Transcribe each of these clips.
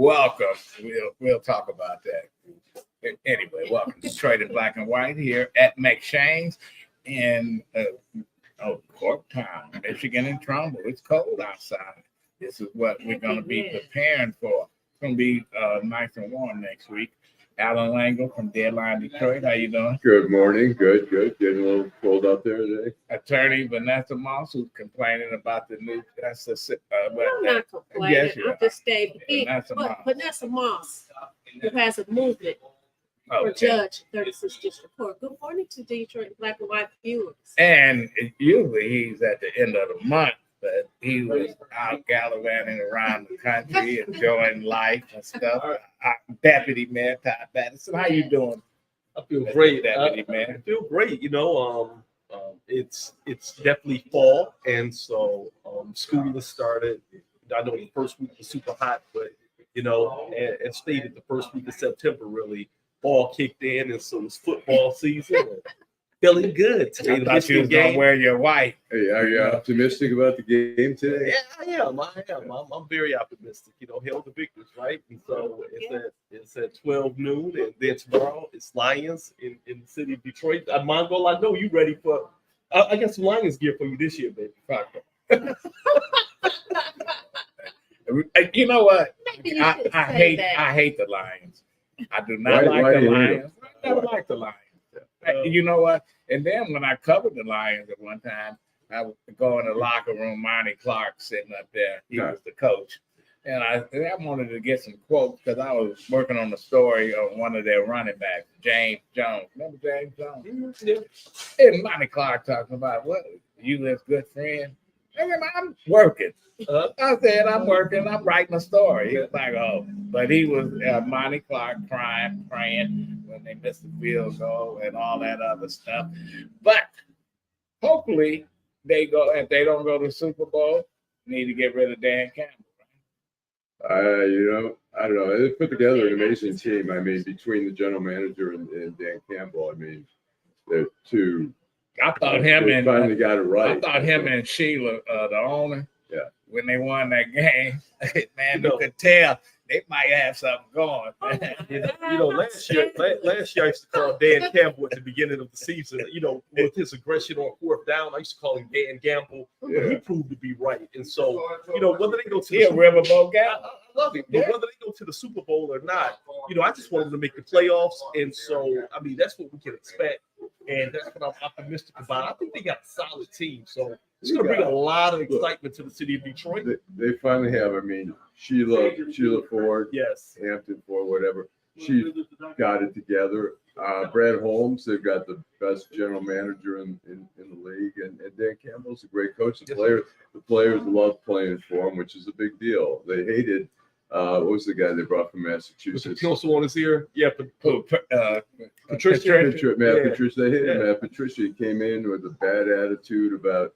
welcome. We'll talk about that. Anyway, welcome to Detroit in Black and White here at McShane's in Corktown, Michigan, and Trumbull. It's cold outside. This is what we're going to be preparing for. It's going to be nice and warm next week. Allan Lengel from Deadline Detroit. How you doing? Good morning. Good. Getting a little cold out there today. Attorney Vanessa Moss, who's complaining about the new. I'm not complaining. Yes, I'm just stating. Vanessa Moss, who has a movement for Judge 36th District Court. Good morning to Detroit Black and White viewers. And usually he's at the end of the month, but he was out gallivanting around the country, enjoying life and stuff. Deputy Mayor Todd Bettison, how you doing? I feel great, Deputy Mayor. I feel great. It's definitely fall, and so school has started. I know the first week was super hot, but as stated, the first week of September really fall kicked in, and so it's football season. And feeling good today. I thought you was gonna wear your white. Hey, are you optimistic about the game today? Yeah, I am. I'm very optimistic. Hail the victors, right? And so it's at 12 noon, and then tomorrow it's Lions in the city of Detroit. Mongo, I know you ready for. I got some Lions gear for you this year, baby. You know what? I hate the Lions. I do not like the Lions. I never liked the Lions. You know what? And then when I covered the Lions at one time, I would go in the locker room, Monty Clark sitting up there. He was the coach. And I wanted to get some quotes because I was working on the story of one of their running backs, James Jones. Remember James Jones? Yeah. And Monty Clark talking about, what, you his good friend? I'm working. I said, I'm working. I'm writing a story. He was like, oh. But he was Monty Clark crying, praying when they missed the field goal and all that other stuff. But hopefully they go. If they don't go to the Super Bowl, need to get rid of Dan Campbell. I don't know. They put together an amazing team. I mean, between the general manager and Dan Campbell, I mean, they're two. I thought him and finally got it right. I thought him and Sheila, the owner, when they won that game, man, you could tell they might have something going. Last year I used to call Dan Campbell at the beginning of the season. With his aggression on fourth down, I used to call him Dan Gamble. But he proved to be right. And so, whether they go to the Riverboat guy, I love him. But whether they go to the Super Bowl or not, I just want them to make the playoffs. And so, I mean, that's what we can expect. And that's what I'm optimistic about. I think they got a solid team. So it's going to bring a lot of excitement to the city of Detroit. They finally have, I mean, Sheila Ford, yes, Hampton Ford, whatever. She got it together. Brad Holmes, they've got the best general manager in the league. And Dan Campbell's a great coach. The players love playing for him, which is a big deal. They hated what was the guy they brought from Massachusetts? Was it Pencil on his ear? Yeah, Patricia. Matt Patricia. They hated Matt Patricia. He came in with a bad attitude about,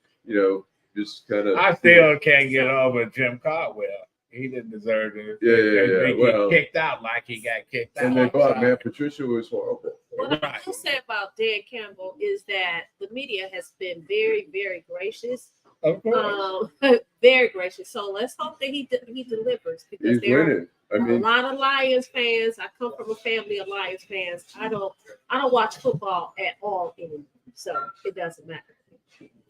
just kind of. I still can't get over Jim Caldwell. He didn't deserve it. Yeah. Well, kicked out like he got kicked out. And they thought Matt Patricia was horrible. What I will say about Dan Campbell is that the media has been very, very gracious. Very gracious. So let's hope that he delivers, because he's winning. A lot of Lions fans. I come from a family of Lions fans. I don't watch football at all anymore, so it doesn't matter.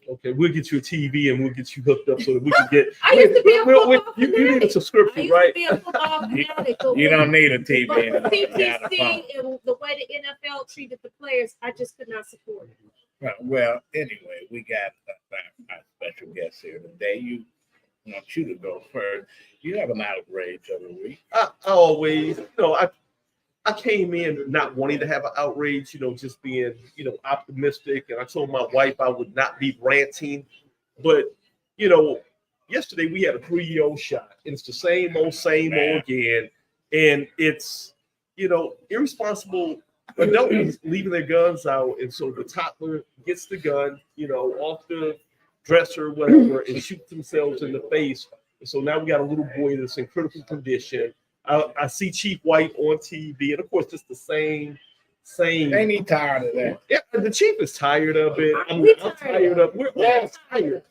Okay, we'll get you a TV and we'll get you hooked up so that we can get. I used to be a football you need a subscription, right? You don't need a TV. But PTC and the way the NFL treated the players, I just could not support it. Well, anyway, we got our special guest here today. I want you to go first. You have an outrage of the week. I always, I came in not wanting to have an outrage, just being, optimistic. And I told my wife I would not be ranting. But, yesterday we had a 3-year-old shot. And it's the same old again. And it's, irresponsible adults leaving their guns out. And so the toddler gets the gun, off the dresser, whatever, and shoot themselves in the face. And so now we got a little boy that's in critical condition. I see Chief White on TV, and of course, it's the same. Ain't he tired of that? Yeah, the Chief is tired of it. I'm tired of it. We're all tired.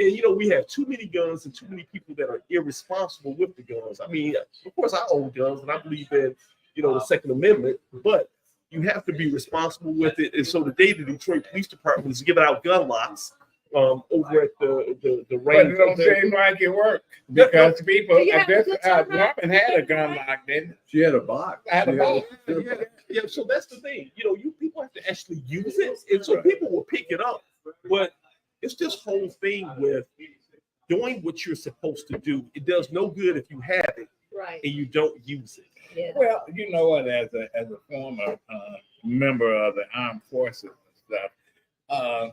And we have too many guns and too many people that are irresponsible with the guns. I mean, of course, I own guns and I believe in, the Second Amendment, but you have to be responsible with it. And so today, the Detroit Police Department is giving out gun locks over at the But range. it don't seem like it worked because people. Do you have a good time? Woman had a gun lock, didn't She had a box. Had a box. Yeah, so that's the thing. You people have to actually use it, and so people will pick it up. But it's this whole thing with doing what you're supposed to do. It does no good if you have it Right. and you don't use it. Yeah. Well, you know what? As a former member of the armed forces and stuff,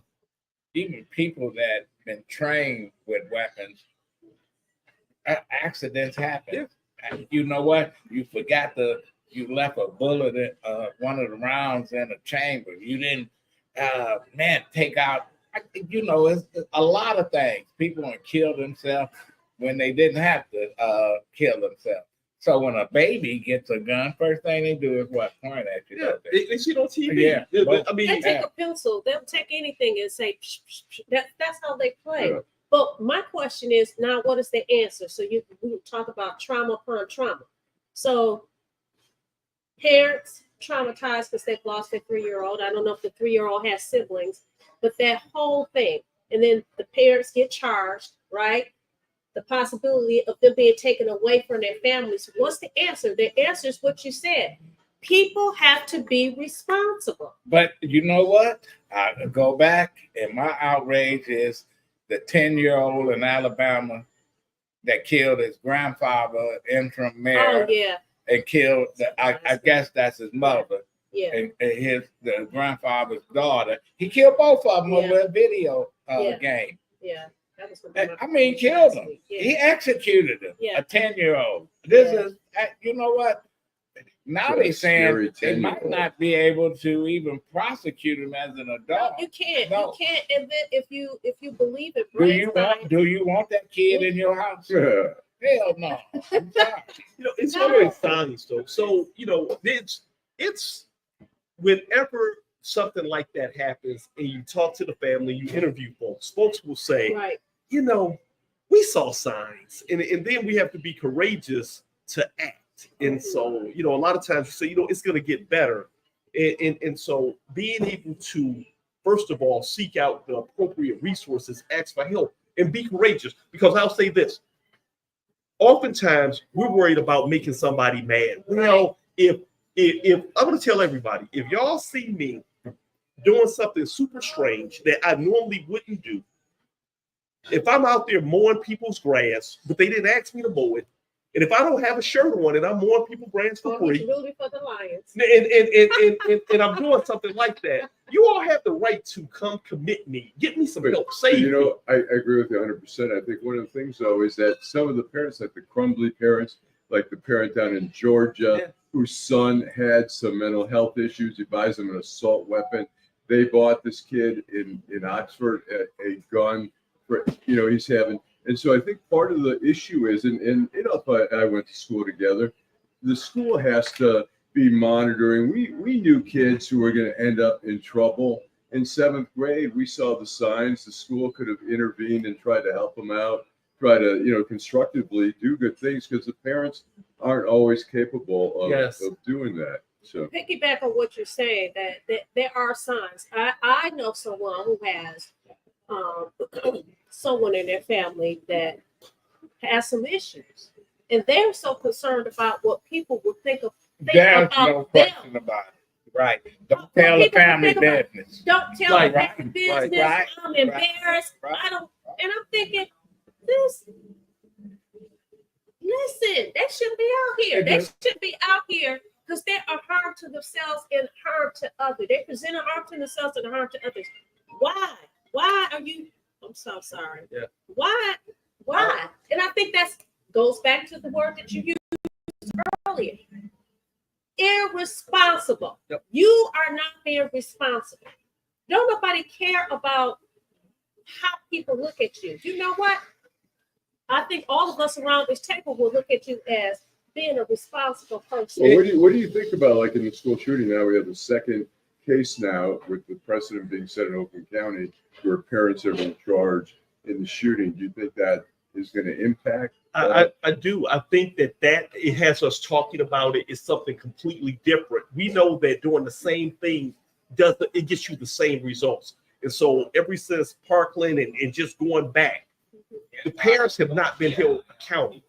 even people that been trained with weapons, accidents happen. Yeah. You know what? You left a bullet in one of the rounds in a chamber. You didn't, take out. It's a lot of things. People want to kill themselves when they didn't have to kill themselves. So when a baby gets a gun, first thing they do is what? Point at you. Yeah, they see it on TV. Yeah. I mean, They take a pencil, they'll take anything and say, psh, psh, psh. That's how they play. Yeah. But my question is now, what is the answer? So we talk about trauma upon trauma. So parents traumatized because they've lost their 3-year-old. I don't know if the 3-year-old has siblings, but that whole thing. And then the parents get charged, right? The possibility of them being taken away from their families. What's the answer? The answer is what you said. People have to be responsible. But you know what? I go back, and my outrage is the 10-year-old in Alabama that killed his grandfather, interim mayor, Oh yeah, and killed I guess that's his mother, yeah. and the grandfather's daughter. He killed both of them over a video game. Yeah, that was. I mean, killed them. Yeah. He executed him. Yeah. A 10-year-old. This is, you know what? Now That's they're saying scary they might 10-year-old. not be able to even prosecute him as an No, adult. you can't. No. You can't. And then if you believe it, Do you want that kid in your house? Yeah. Hell no. I'm sorry. It's No. always signs though. So it's whenever something like that happens, and you talk to the family, you interview folks. Folks will say, right. We saw signs, and then we have to be courageous to act. And so, a lot of times you say, it's going to get better. And so being able to, first of all, seek out the appropriate resources, ask for help, and be courageous. Because I'll say this, oftentimes we're worried about making somebody mad. Well, if I'm going to tell everybody, if y'all see me doing something super strange that I normally wouldn't do, if I'm out there mowing people's grass, but they didn't ask me to mow it, and if I don't have a shirt on and I'm mowing people's grass for free, Rooting for the Lions. and I'm doing something like that, you all have the right to come commit me, get me some help, save me. I agree with you 100%. I think one of the things though is that some of the parents, like the Crumbly parents, like the parent down in Georgia, whose son had some mental health issues, he buys him an assault weapon. They bought this kid in Oxford a gun for he's having. And so I think part of the issue is, and I went to school together, the school has to be monitoring. We knew kids who were going to end up in trouble. In 7th grade, we saw the signs. The school could have intervened and tried to help them out, try to, constructively do good things, because the parents aren't always capable of doing that. So Piggyback on what you're saying, that there are signs. I know someone who has someone in their family that has some issues, and they're so concerned about what people will think There's about no question about it. Right. Don't tell the family business. Don't tell Right, the right, family business. right, I'm embarrassed. right. I don't, and I'm thinking, listen, they shouldn't be out here. They should be out here because they are harm to themselves and harm to others. They present a harm to themselves and harm to others. Why? Why are you? I'm so sorry. Yeah. Why? And I think that goes back to the word that you used earlier. Irresponsible. Yep. You are not being responsible. Don't nobody care about how people look at you. You know what? I think all of us around this table will look at you as being a responsible person. Well, what do you think about, like in the school shooting now, we have the second case now with the precedent being set in Oakland County where parents are being charged in the shooting. Do you think that is going to impact? I do. I think that it has us talking about it is something completely different. We know that doing the same thing it gets you the same results. And so ever since Parkland and just going back, the parents have not been held accountable.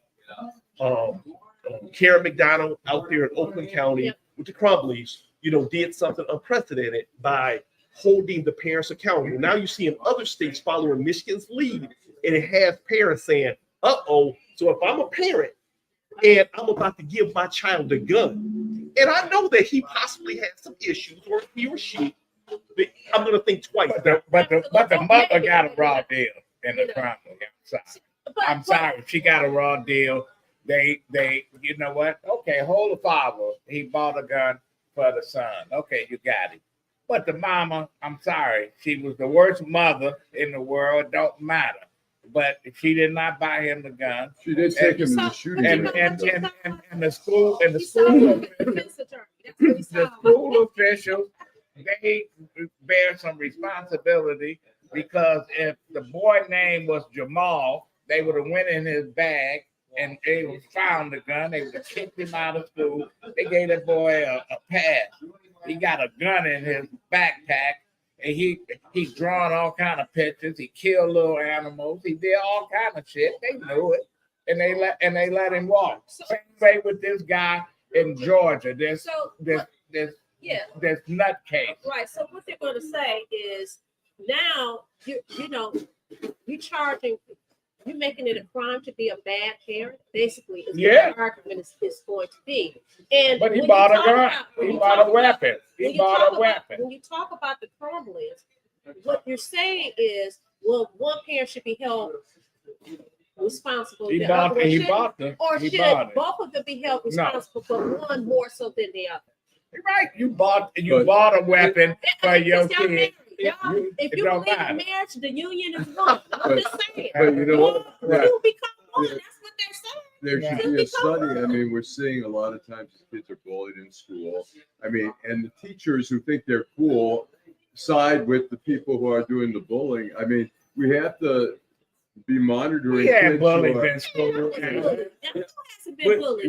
Karen McDonald out there in Oakland County with the Crumblies, did something unprecedented by holding the parents accountable. Now you see in other states following Michigan's lead, and it has parents saying, so if I'm a parent and I'm about to give my child a gun, and I know that he possibly has some issues, or he or she, I'm going to think twice. But the mother got a raw deal in the crime. I'm sorry. She got a raw deal. They, you know what? Okay, hold the father. He bought a gun for the son. Okay, you got it. But the mama, I'm sorry, she was the worst mother in the world. Don't matter. But she did not buy him the gun. She did take him to the shooting. And the school officials, they bear some responsibility, because if the boy name was Jamal, they would have went in his bag and they would found the gun. They would have kicked him out of school. They gave that boy a pass. He got a gun in his backpack, and he drawn all kind of pictures. He killed little animals. He did all kind of shit. They knew it, and they let him walk. Same way with this guy in Georgia. This nutcase. Right. So what they're going to say is, now you're making it a crime to be a bad parent. Basically, is what the argument is going to be. But he bought a gun. He bought a weapon. He bought a weapon. When you talk about the Crumblies, what you're saying is, well, one parent should be held responsible. He bought them. Or should both of them be held responsible, but one more so than the other? You're right. You bought a weapon for your kid. If you believe in marriage, the union is one. I'm just saying. But you know what? You become one. That's what they're saying. There should be a study. I mean, we're seeing a lot of times kids are bullied in school. I mean, and the teachers who think they're cool side with the people who are doing the bullying. I mean, we have to be monitoring. Yeah, bullied in school.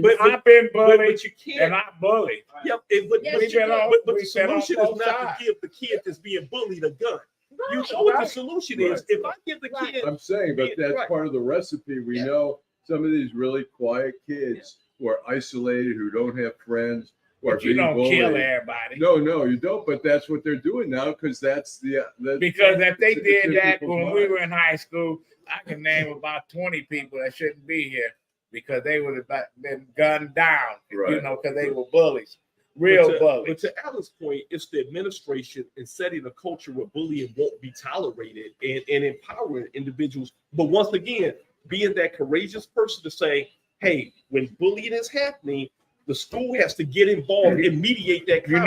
But I've been bullied, but you can't. and I bullied. Yep. But the solution is not to give the kid that's being bullied a gun. Right. You know what the solution is. If I give the kid, I'm saying, but that's part of the recipe. We know some of these really quiet kids who are isolated, who don't have friends, who are being bullied. You don't kill everybody. No, you don't. But that's what they're doing now, because that's the because if they did that when we were in high school, I can name about 20 people that shouldn't be here, because they would have been gunned down, because they were bullies, bullies. But to Allan's point, it's the administration in setting a culture where bullying won't be tolerated and empowering individuals. But once again, being that courageous person to say, hey, when bullying is happening, the school has to get involved and mediate that conflict. You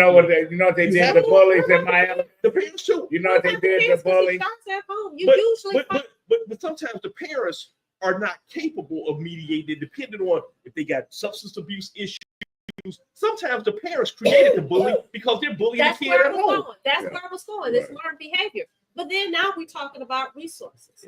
know what they did the bullies in my the parents too. You know what they did the bullies. But sometimes the parents are not capable of mediating, depending on if they got substance abuse issues. Sometimes the parents created the bully because they're bullying the kid at home. That's where I was going. It's learned behavior. But then now we're talking about resources.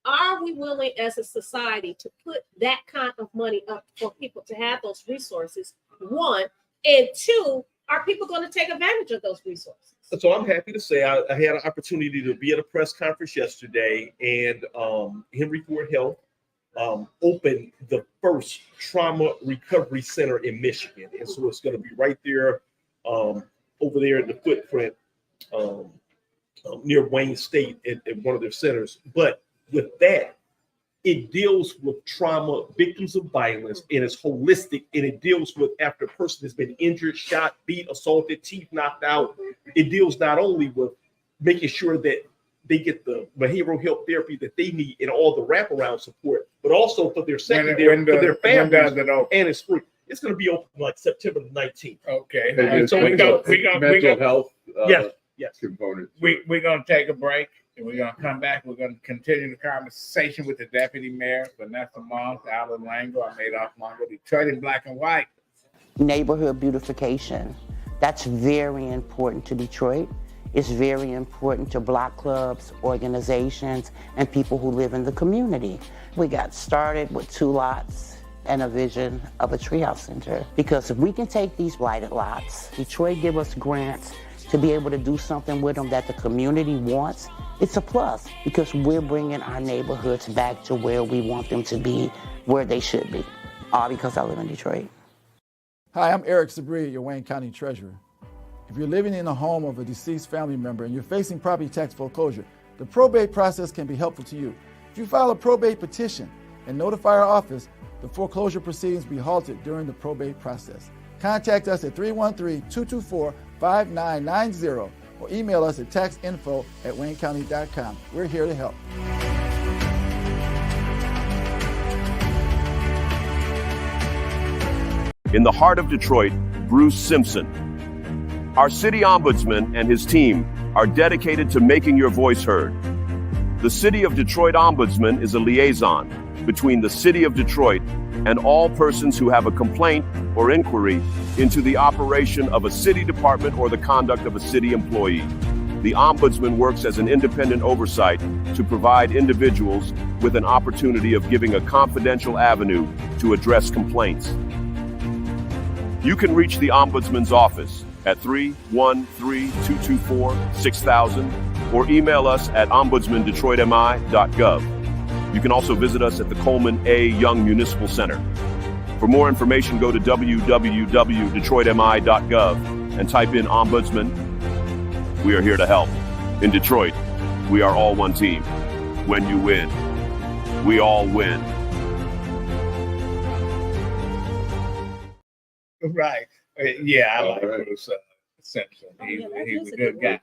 Are we willing as a society to put that kind of money up for people to have those resources? One, and two, are people going to take advantage of those resources? So I'm happy to say I had an opportunity to be at a press conference yesterday, and Henry Ford Health opened the first trauma recovery center in Michigan. And so it's going to be right there over there in the footprint near Wayne State at one of their centers. But with that, it deals with trauma, victims of violence, and it's holistic, and it deals with after a person has been injured, shot, beat, assaulted, teeth knocked out. It deals not only with making sure that they get the behavioral health therapy that they need and all the wraparound support, but also for their secondary, for their families, and it's free. It's going to be open like September the 19th. Okay. And so we go mental health component. We're going to take a break. And we're going to come back. We're going to continue the conversation with the Deputy Mayor, Vanessa Moss, Allan Lengel. I'm Adolph Mongo, Detroit in black and white. Neighborhood beautification. That's very important to Detroit. is very important to block clubs, organizations, and people who live in the community. We got started with 2 lots and a vision of a treehouse center. Because if we can take these blighted lots, Detroit give us grants to be able to do something with them that the community wants, it's a plus because we're bringing our neighborhoods back to where we want them to be, where they should be. All because I live in Detroit. Hi, I'm Eric Sabri, your Wayne County Treasurer. If you're living in the home of a deceased family member and you're facing property tax foreclosure, the probate process can be helpful to you. If you file a probate petition and notify our office, the foreclosure proceedings will be halted during the probate process. Contact us at 313-224-5990 or email us at taxinfo@waynecounty.com. We're here to help. In the heart of Detroit, Bruce Simpson. Our city ombudsman and his team are dedicated to making your voice heard. The City of Detroit Ombudsman is a liaison between the City of Detroit and all persons who have a complaint or inquiry into the operation of a city department or the conduct of a city employee. The Ombudsman works as an independent oversight to provide individuals with an opportunity of giving a confidential avenue to address complaints. You can reach the Ombudsman's office at 313-224-6000 or email us at ombudsmandetroitmi.gov. You can also visit us at the Coleman A. Young Municipal Center. For more information, go to www.detroitmi.gov and type in Ombudsman. We are here to help. In Detroit, we are all one team. When you win, we all win. Right. Yeah, I like Bruce Simpson. He was a good guy.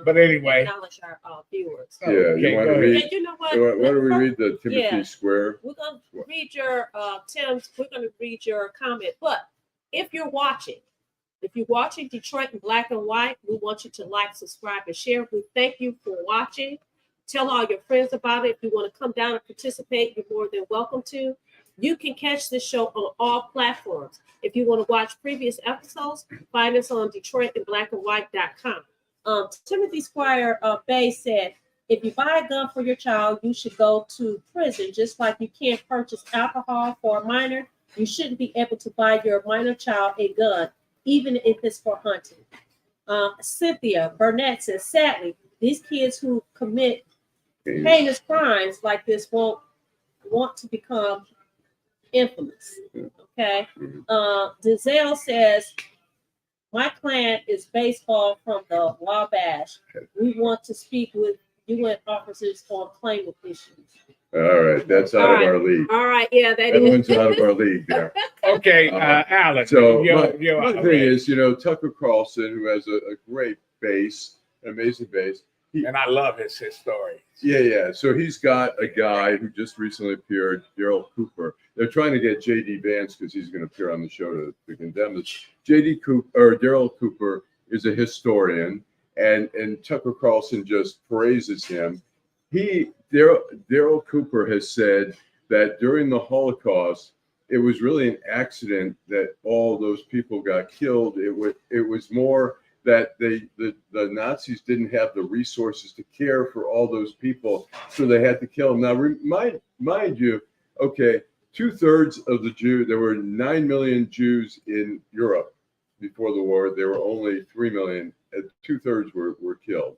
But anyway. Acknowledge our viewers. Yeah, you want to read? And you know what? Why don't we read the Timothy Yeah. Square? We're gonna read your Tim's. We're gonna read your comment. But if you're watching Detroit in Black and White, we want you to like, subscribe, and share. We thank you for watching. Tell all your friends about it. If you want to come down and participate, you're more than welcome to. You can catch this show on all platforms. If you want to watch previous episodes, find us on DetroitInBlackAndWhite.com. Timothy Squire Bay said, if you buy a gun for your child, you should go to prison. Just like you can't purchase alcohol for a minor, you shouldn't be able to buy your minor child a gun, even if it's for hunting. Cynthia Burnett says, sadly, these kids who commit heinous crimes like this won't want to become infamous. Okay. Dizelle says, my client is baseball from the Wabash. We want to speak with UN officers on claimant issues. All right, that's out of our league. All right, yeah, that one's out of our league there. Okay, Allan. So my thing is, Tucker Carlson, who has a great bass, an amazing bass. And I love his story. Yeah. So he's got a guy who just recently appeared, Daryl Cooper. They're trying to get J.D. Vance because he's going to appear on the show to condemn this. Daryl Cooper is a historian, and Tucker Carlson just praises him. Daryl Cooper has said that during the Holocaust, it was really an accident that all those people got killed. It was more that the Nazis didn't have the resources to care for all those people, so they had to kill them. Now, mind you, okay, 2/3 of the Jews, there were 9 million Jews in Europe before the war. There were only 3 million, and 2/3 were killed.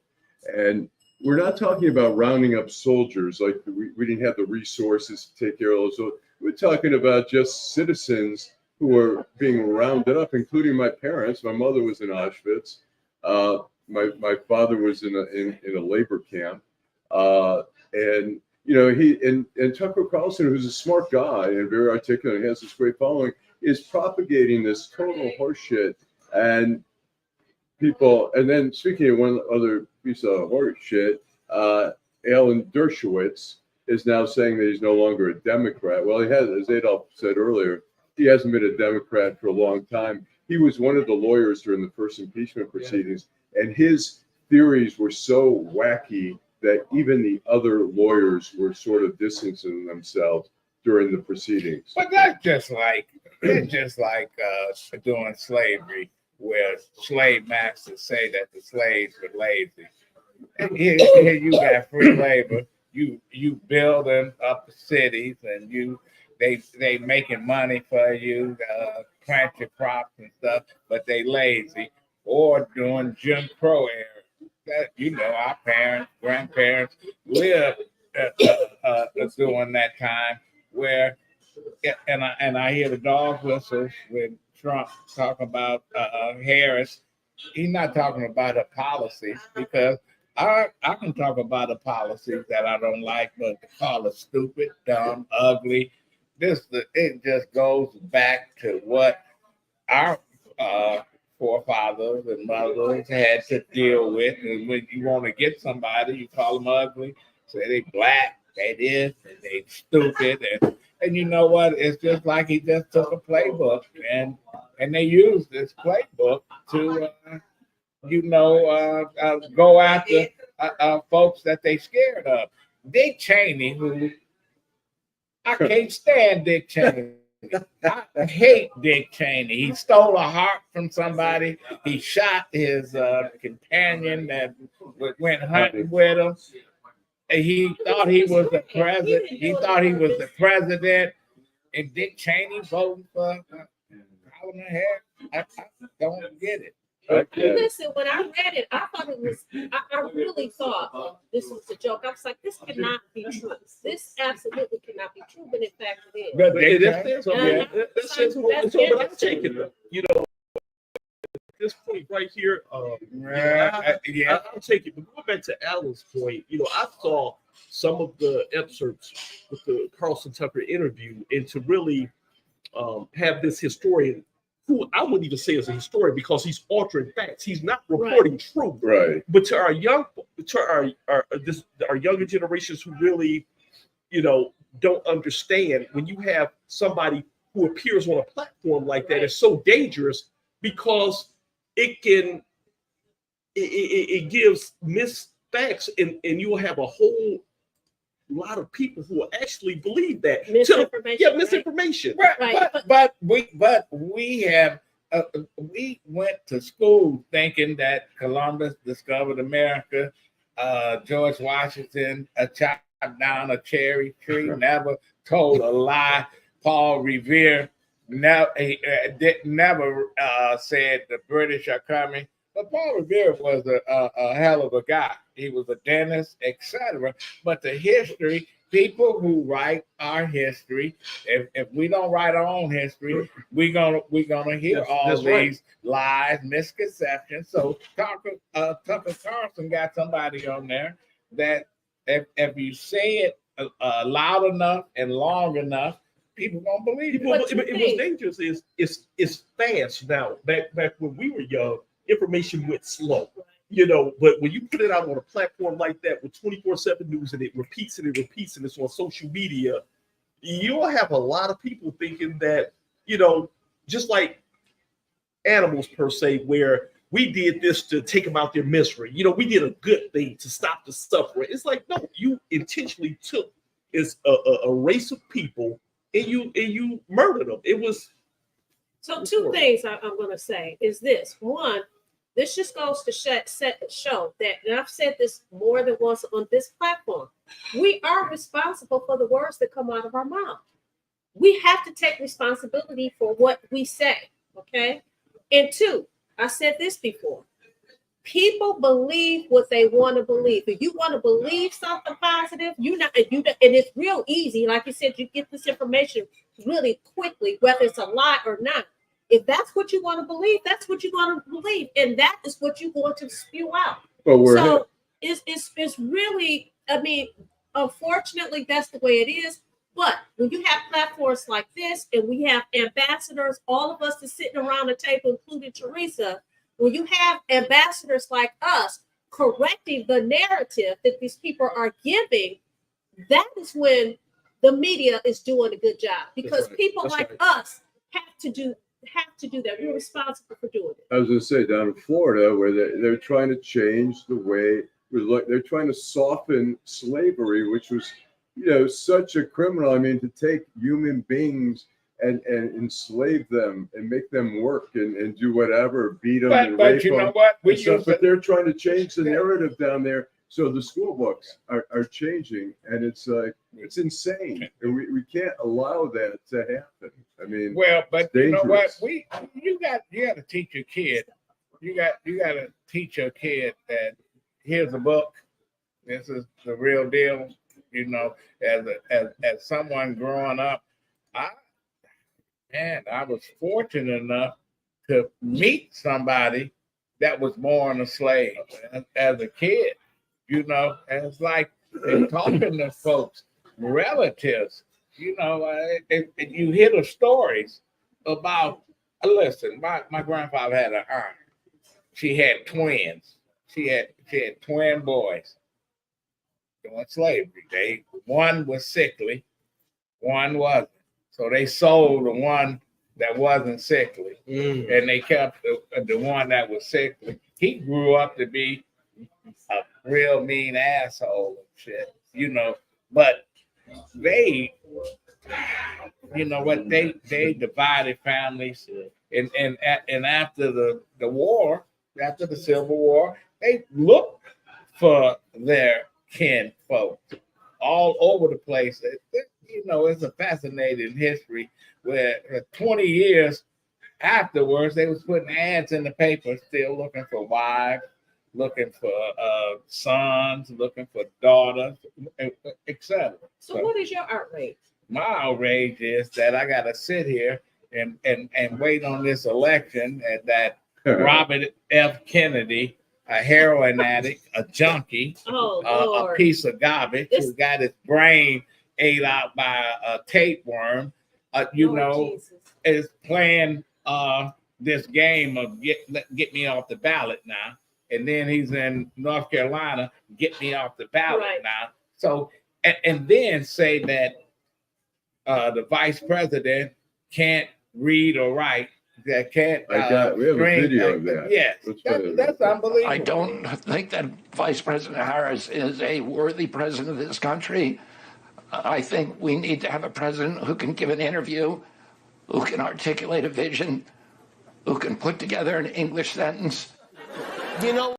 And we're not talking about rounding up soldiers, like we didn't have the resources to take care of those. So we're talking about just citizens who were being rounded up, including my parents. My mother was in Auschwitz. My father was in a labor camp. And Tucker Carlson, who's a smart guy and very articulate and has this great following, is propagating this total horseshit. And people, and then speaking of one other piece of horseshit, Alan Dershowitz is now saying that he's no longer a Democrat. Well, he has, as Adolph said earlier, he hasn't been a Democrat for a long time. He was one of the lawyers during the first impeachment proceedings, and his theories were so wacky that even the other lawyers were sort of distancing themselves during the proceedings. But that's just like doing slavery. where slave masters say that the slaves were lazy. And here you got free labor. You building up the cities, and they making money for you, plant your crops and stuff, but they lazy. Or during Jim Crow era, that our parents, grandparents lived during that time where, and I hear the dog whistles when Trump talk about Harris. He's not talking about the policies, because I can talk about the policies that I don't like, but to call it stupid, dumb, ugly, it just goes back to what our forefathers and mothers had to deal with. And when you want to get somebody, you call them ugly, say they black, they this, and they stupid, and you know what? It's just like he just took a playbook and they used this playbook to go after folks that they scared of. Dick Cheney, who I can't stand Dick Cheney. I hate Dick Cheney. He stole a heart from somebody. He shot his companion that went hunting with him. And he thought he was the president. He thought he was the president. And Dick Cheney voting for Allan Lengel. I don't get it. Listen, when I read it, I thought it was, I really thought this was a joke. I was like, this cannot be true. This absolutely cannot be true, but in fact it is. But I'm taking it. At this point right here, I'll take it. But going back to Allan's point, I saw some of the excerpts with the Carlson Tucker interview, and to really have this historian, who I wouldn't even say is a historian because he's altering facts. He's not reporting truth. Right. But to our younger generations who really, don't understand, when you have somebody who appears on a platform like that, it's so dangerous because it gives misfacts, and you will have a whole lot of people who will actually believe that. Misinformation. Misinformation. Right. But we have we went to school thinking that Columbus discovered America. George Washington chopped down a cherry tree, never told a lie. Paul Revere never said the British are coming. But Paul Revere was a hell of a guy. He was a dentist, etc. But the history, people who write our history, if we don't write our own history, we're gonna hear these lies, misconceptions. So Tucker Carlson got somebody on there that if you say it loud enough and long enough, people don't believe it. What's dangerous is it's fast now. Back when we were young, information went slow, but when you put it out on a platform like that with 24/7 news, and it repeats and it's on social media, you'll have a lot of people thinking that, just like animals per se, where we did this to take them out their misery. We did a good thing to stop the suffering. It's like, no, you intentionally took a race of people and you murdered them. It was. So two things I'm going to say is this. One, this just goes to show that, and I've said this more than once on this platform, we are responsible for the words that come out of our mouth. We have to take responsibility for what we say, okay? And two, I said this before, people believe what they want to believe. If you want to believe something positive, and it's real easy. Like you said, you get this information really quickly, whether it's a lie or not. If that's what you want to believe, that's what you're going to believe, and that is what you're going to spew out. So it's really, unfortunately, that's the way it is. But when you have platforms like this, and we have ambassadors, all of us that's sitting around the table, including Teresa, when you have ambassadors like us correcting the narrative that these people are giving, that is when the media is doing a good job, because people like us have to do that. We're responsible for doing it. I was going to say, down in Florida, where they're trying to change the way they're trying to soften slavery, which was, such a criminal. To take human beings and enslave them and make them work and do whatever, beat them and But rape you know them. what? And stuff. But they're trying to change the narrative down there. So the school books are changing, and it's like it's insane, and we can't allow that to happen. I mean, well, but you know what? dangerous. You got to teach your kid. You got to teach your kid that here's a book. This is the real deal. You know, as someone growing up, I was fortunate enough to meet somebody that was born a slave as a kid. You know, and it's like in talking to folks, relatives, you know, and you hear the stories about. Listen, my grandfather had an aunt. She had twins. She had twin boys doing slavery. One was sickly, one wasn't. So they sold the one that wasn't sickly, and they kept the one that was sickly. He grew up to be a real mean asshole and shit, you know. But they, you know what, they divided families, and after the war, after the Civil War, they looked for their kin folks all over the place. You know, it's a fascinating history where 20 years afterwards, they was putting ads in the paper, still looking for wives, looking for sons, looking for daughters, etc. So what is your outrage? My outrage is that I got to sit here and wait on this election, and that Robert F. Kennedy, a heroin addict, a junkie, a piece of garbage, who got his brain ate out by a tapeworm, you know, Jesus, is playing this game of get me off the ballot now. And then he's in North Carolina, get me off the ballot now. So, and then say that the vice president can't read or write, that can't. We have a video of that. Yes, that's unbelievable. I don't think that Vice President Harris is a worthy president of this country. I think we need to have a president who can give an interview, who can articulate a vision, who can put together an English sentence. You know,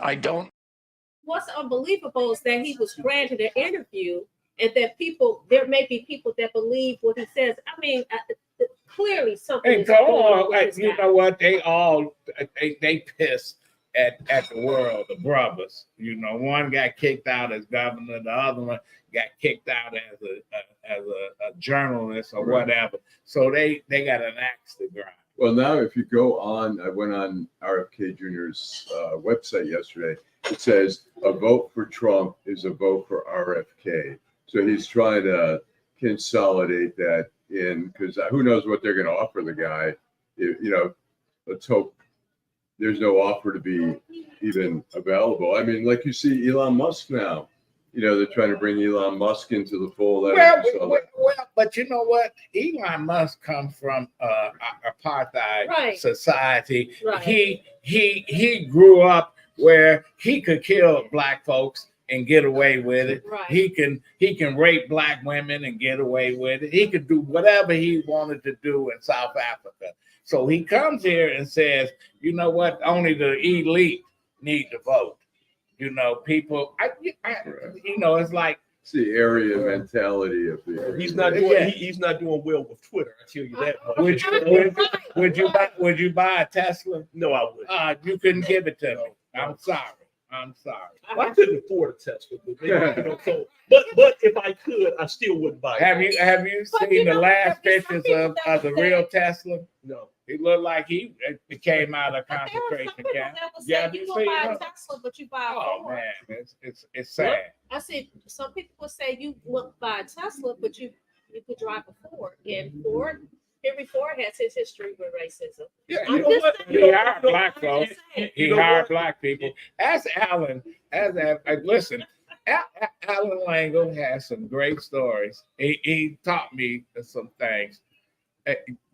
I don't. What's unbelievable is that he was granted an interview, and that there may be people that believe what he says. I mean, clearly something is going on with this guy. You know what? They piss at the world, the brothers. You know, one got kicked out as governor, the other one got kicked out as a journalist or whatever. So they got an axe to grind. Well, now if you go on, I went on RFK Jr.'s website yesterday. It says a vote for Trump is a vote for RFK. So he's trying to consolidate that in, because who knows what they're going to offer the guy. You know, let's hope there's no offer to be even available. I mean, like you see Elon Musk now. You know, they're trying to bring Elon Musk into the fold. Well, but you know what? Elon Musk comes from apartheid society. Right. He grew up where he could kill black folks and get away with it. Right. He can rape black women and get away with it. He could do whatever he wanted to do in South Africa. So he comes here and says, you know what? Only the elite need to vote. You know, people. You know, it's like it's the area mentality of the. He's not doing. He's not doing well with Twitter. I tell you that much. Would you buy a Tesla? No, I wouldn't. You couldn't give it to me. I'm sorry. Well, I couldn't afford a Tesla, but you know, so. But if I could, I still wouldn't buy it. Have you seen the last pictures of the real Tesla? No. He looked like he came out of concentration camp. Yeah, you will buy a Tesla, but you buy a Ford. Man, it's sad. I said some people would say you wouldn't buy a Tesla, but you could drive a Ford. And Henry Ford has his history with racism. Yeah, you know what? He hired black folks. He hired black people. Ask Allan. Listen, Allan Lengel has some great stories. He taught me some things.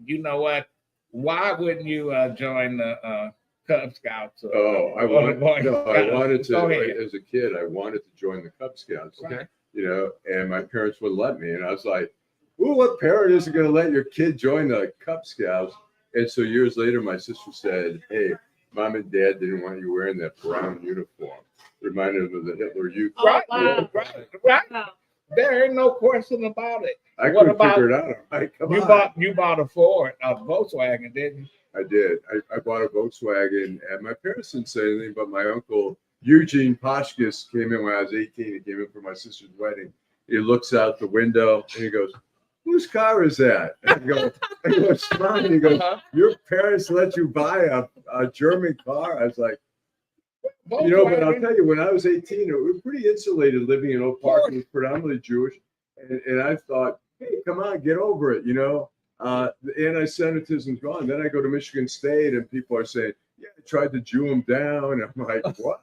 You know what? Why wouldn't you join the Cub Scouts? I wanted to. As a kid, I wanted to join the Cub Scouts. Okay. You know, and my parents wouldn't let me, and I was like, well, what parent isn't going to let your kid join the Cub Scouts? And so years later, my sister said, hey, Mom and Dad didn't want you wearing that brown uniform. Reminded them of the Hitler Youth. Oh, Right, wow. right. Wow. There ain't no question about it. I What couldn't about- figure it out. Like, come You on. bought a Volkswagen, didn't you? I did. I bought a Volkswagen, and my parents didn't say anything, but my uncle Eugene Poshkis came in when I was 18. He came in for my sister's wedding. He looks out the window and he goes, whose car is that? And I go, it's mine. He goes, your parents let you buy a German car? I was like, you know, but I'll tell you, when I was 18, we were pretty insulated living in Oak Park. It was predominantly Jewish. And I thought, hey, come on, get over it, you know. The anti-Semitism's gone. Then I go to Michigan State and people are saying, yeah, I tried to Jew them down. And I'm like, what?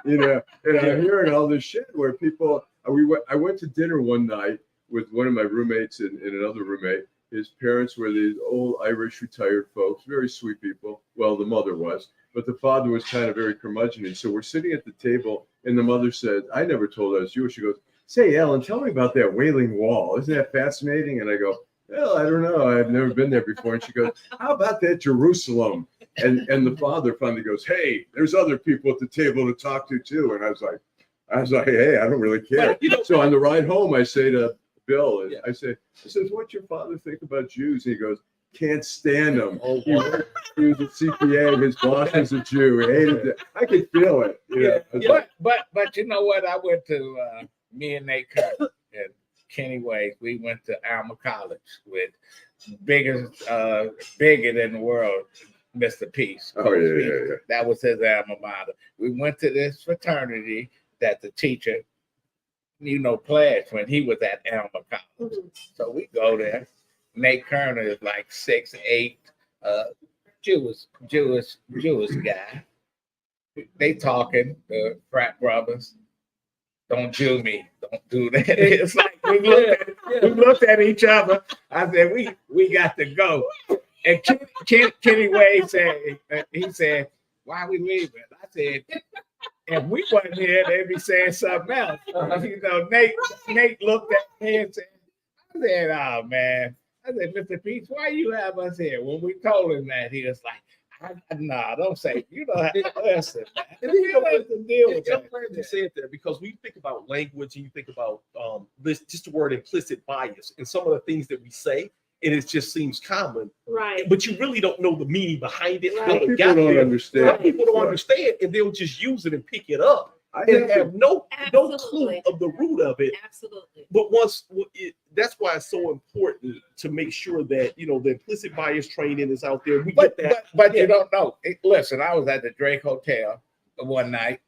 You know, and I'm hearing all this shit where people, I went to dinner one night with one of my roommates and another roommate. His parents were these old Irish retired folks, very sweet people. Well, the mother was, but the father was kind of very curmudgeon. So we're sitting at the table and the mother said, I never told I was Jewish. She goes, say, Alan, tell me about that Wailing Wall. Isn't that fascinating? And I go, well, I don't know. I've never been there before. And she goes, how about that Jerusalem? And the father finally goes, hey, there's other people at the table to talk to too. And I was like, hey, I don't really care. So on the ride home, I say to Bill, I said, what's your father think about Jews? And he goes, can't stand them. He was a CPA. His boss was a Jew. He hated it. I could feel it. You know? But you know what? I went to me and Nate Kirk and Kenny Wade. We went to Alma College with biggest bigot in the world, Mr. Peace. Oh yeah. That was his alma mater. We went to this fraternity that the teacher, you know, pledged when he was at Alma College. So we go there. Nate Kerner is like 6'8", Jewish guy. They talking, the frat brothers. Don't Jew me. Don't do that. It's like we looked at each other. I said, we got to go. And Kenny Wade said, he said, why are we leaving? I said, if we wasn't here, they'd be saying something else. You know, Nate looked at me and said, oh man. I said, Mr. Peace, why you have us here? When we told him that, he was like, nah, don't say, you don't have to listen. And then, you know, have to deal with I'm that. glad you said that, because we think about language and you think about this, just the word implicit bias and some of the things that we say, and it just seems common. Right. But you really don't know the meaning behind it. Right. How it People got don't there. understand. Some people don't understand, and they'll just use it and pick it up and have no clue Absolutely. of the root of it. Absolutely. But that's why it's so important to make sure that, you know, the implicit bias training is out there. We But get that. but you don't know. Listen, I was at the Drake Hotel one night.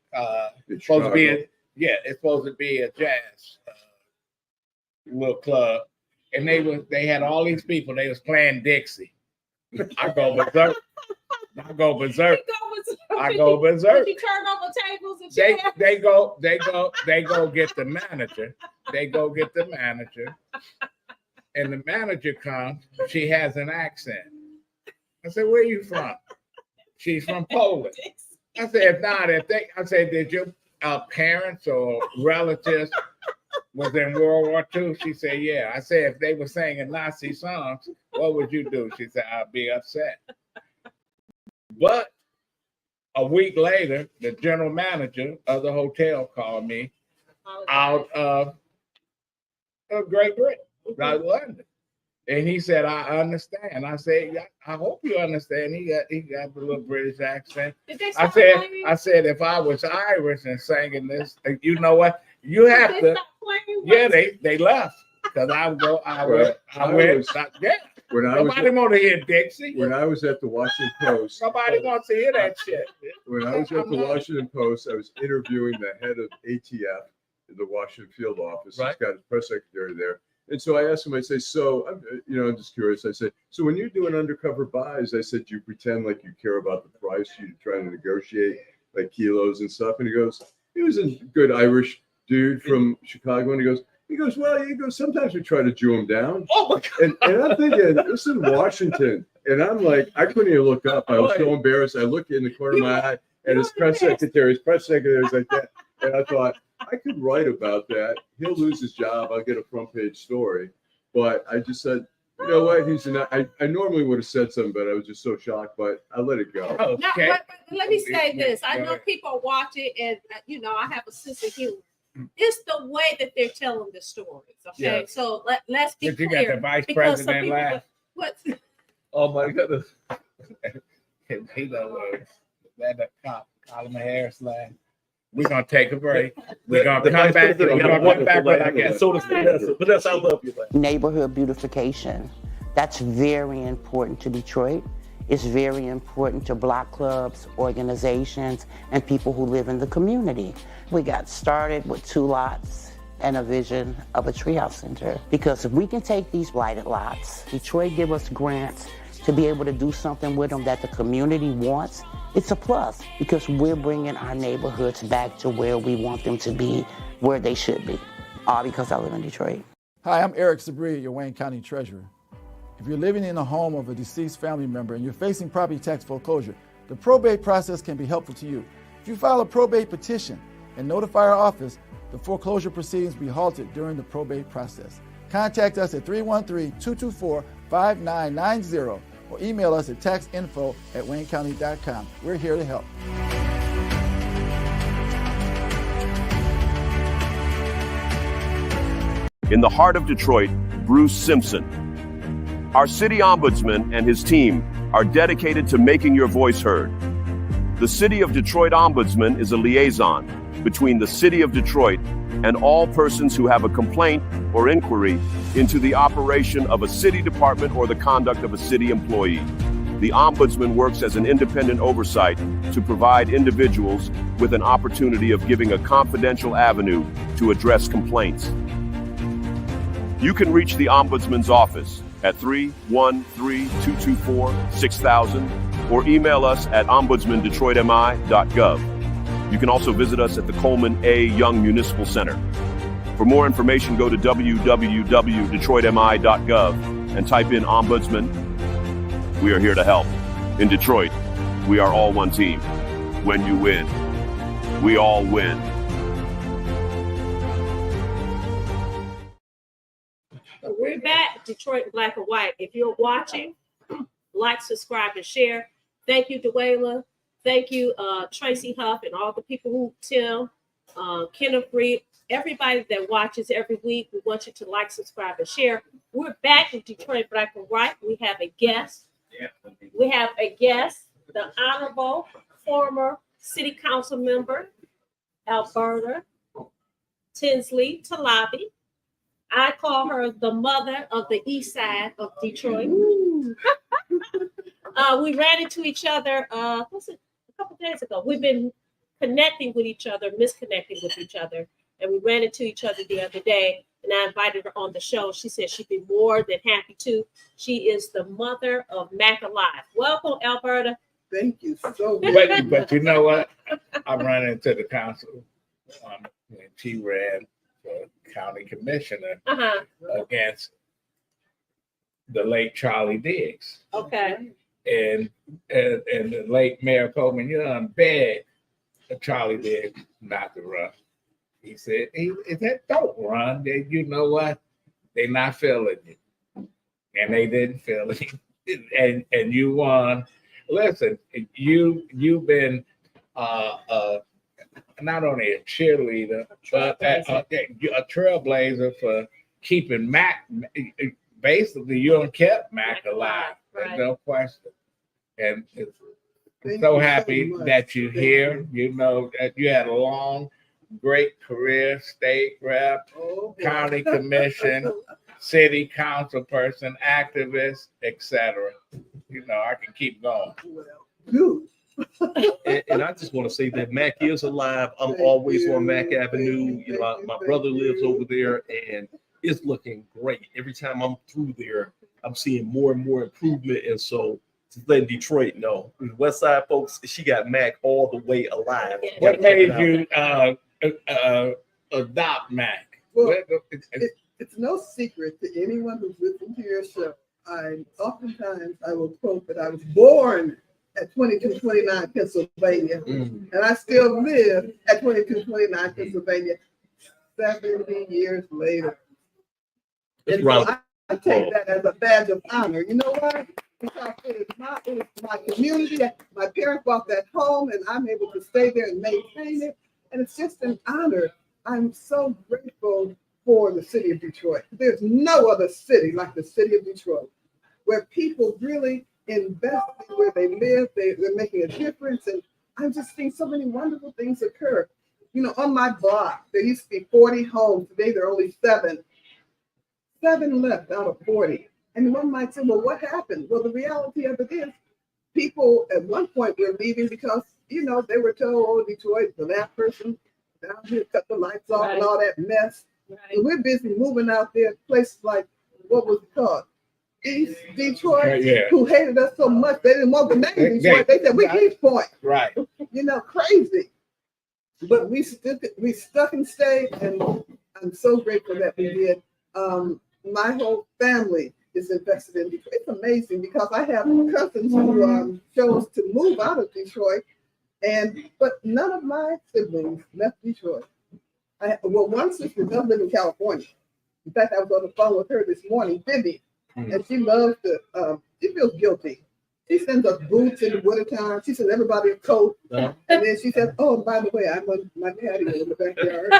In Supposed to be Chicago. it's supposed to be a jazz little club, and they had all these people. They was playing Dixie. I go berserk. I go berserk. Did you turn over tables and chairs? They go get the manager. They go get the manager, and the manager comes. She has an accent. I said, "Where you from?" She's from Poland. I said, "Nah, I said, did your parents or relatives was in World War II?" She said, "Yeah." I said, "If they were singing Nazi songs, what would you do?" She said, "I'd be upset." But a week later, the general manager of the hotel called me out of Great Britain, out of London. And he said, "I understand." I said, "I hope you understand." He got the little British accent. Did they I stop playing? said, if I was Irish and singing this, you know what? You have Did to. they stop playing? Yeah, they left because I went. Yeah. When I was Nobody want to hear Dixie. when I was at the Washington Post, Nobody wants to hear that shit. when I was at the Washington Post, I was interviewing the head of ATF in the Washington field office. Right. He's got a press secretary there. And so I asked him, I say, so, I'm just curious. I said, so when you're doing undercover buys, I said, you pretend like you care about the price. You're trying to negotiate like kilos and stuff. And he was a good Irish dude from Chicago. And he goes, well, sometimes we try to Jew him down. Oh my God. And I'm thinking, this is Washington. And I'm like, I couldn't even look up. I was so embarrassed. I looked in the corner of my eye, and his press secretary was like that. And I thought, I could write about that. He'll lose his job. I'll get a front page story. but I just said, you know what? I normally would have said something, but I was just so shocked, but I let it go. Okay. Now, but let me say this. I know people are watching, and I have a sense of humor. It's the way that they're telling the stories. Okay, so let's be But you clear. got the vice because some president people- laugh. What? Oh my goodness. He let the cop, Colin Harris laugh. We're gonna take a break. We're gonna The come vice back. president We're got a gonna come wonderful back with laugh. our guest. So does Vanessa. Vanessa, I love you, man. Neighborhood beautification, that's very important to Detroit. It's very important to block clubs, organizations, and people who live in the community. We got started with 2 lots and a vision of a treehouse center. Because if we can take these blighted lots, Detroit give us grants to be able to do something with them that the community wants, it's a plus because we're bringing our neighborhoods back to where we want them to be, where they should be. All because I live in Detroit. Hi, I'm Eric Sabri, your Wayne County Treasurer. If you're living in a home of a deceased family member and you're facing property tax foreclosure, the probate process can be helpful to you. If you file a probate petition and notify our office, the foreclosure proceedings will be halted during the probate process. Contact us at 313-224-5990 or email us at taxinfo@waynecounty.com. We're here to help. In the heart of Detroit, Bruce Simpson. Our city ombudsman and his team are dedicated to making your voice heard. The City of Detroit Ombudsman is a liaison between the City of Detroit and all persons who have a complaint or inquiry into the operation of a city department or the conduct of a city employee. The Ombudsman works as an independent oversight to provide individuals with an opportunity of giving a confidential avenue to address complaints. You can reach the Ombudsman's office at 313-224-6000 or email us at ombudsmandetroitmi.gov. You can also visit us at the Coleman A. Young Municipal Center. For more information, go to www.detroitmi.gov and type in Ombudsman. We are here to help. In Detroit, we are all one team. When you win, we all win. We're back, Detroit Black and White. If you're watching, like, subscribe, and share. Thank you, Dwayla. Thank you, Tracy Huff, and all the people who, Tim, Kenneth Reed, everybody that watches every week. We want you to like, subscribe, and share. We're back in Detroit Black and White. We have a guest. We have a guest, the Honorable former City Council member, Alberta Tinsley-Talabi. I call her the mother of the east side of Detroit. We ran into each other, a couple days ago. We've been connecting with each other, misconnecting with each other. And we ran into each other the other day, and I invited her on the show. She said she'd be more than happy to. She is the mother of Mack Alive. Welcome, Alberta. Thank you so much. But you know what? I ran into the council when she ran for county commissioner against the late Charlie Diggs. Okay. And the late Mayor Coleman Young begged Charlie Diggs not to run. He said, he said, don't run. You know what? They're not feeling it. And they didn't feel it. And you won. Listen, you've been not only a cheerleader, but a trailblazer for keeping Mack. Basically, you kept Mack alive. There's no question. And I'm so happy that you're here. You know that you had a long, great career, state rep, county commission, city council person, activist, etc. You know, I can keep going. Good. And I just want to say that Mack is alive. I'm always on Mack Avenue. You know, my brother lives over there, and it's looking great. Every time I'm through there, I'm seeing more and more improvement. And so, just letting Detroit know, West Side folks, she got Mack all the way alive. What made you adopt Mack? Well, it's no secret to anyone who's listened to your show. Oftentimes I will quote that I was born at 2229 Pennsylvania, and I still live at 2229 Pennsylvania 70 years later. It's and so I take that as a badge of honor. You know why? Because it is my community. My parents bought that home, and I'm able to stay there and maintain it. And it's just an honor. I'm so grateful for the city of Detroit. There's no other city like the city of Detroit, where people really invest in where they live. They're making a difference. And I'm just seeing so many wonderful things occur. You know, on my block, there used to be 40 homes. Today, there are only 7. 7 left out of 40. And one might say, well, what happened? Well, the reality of it is people at one point were leaving because, you know, they were told, oh, Detroit, the last person down here cut the lights off and all that mess. Right. And we're busy moving out there, places like, what was it called? East Detroit, who hated us so much, they didn't want the name Detroit. They said, we East Point. Right. You know, crazy. But we stuck and stayed, and I'm so grateful that we did. My whole family is invested in Detroit. It's amazing because I have cousins who chose to move out of Detroit, but none of my siblings left Detroit. One sister does live in California. In fact, I was on the phone with her this morning, Vivi, and she loves to. She feels guilty. She sends us boots in the wintertime. She sends everybody a coat, and then she says, "Oh, by the way, I'm on my patio in the backyard."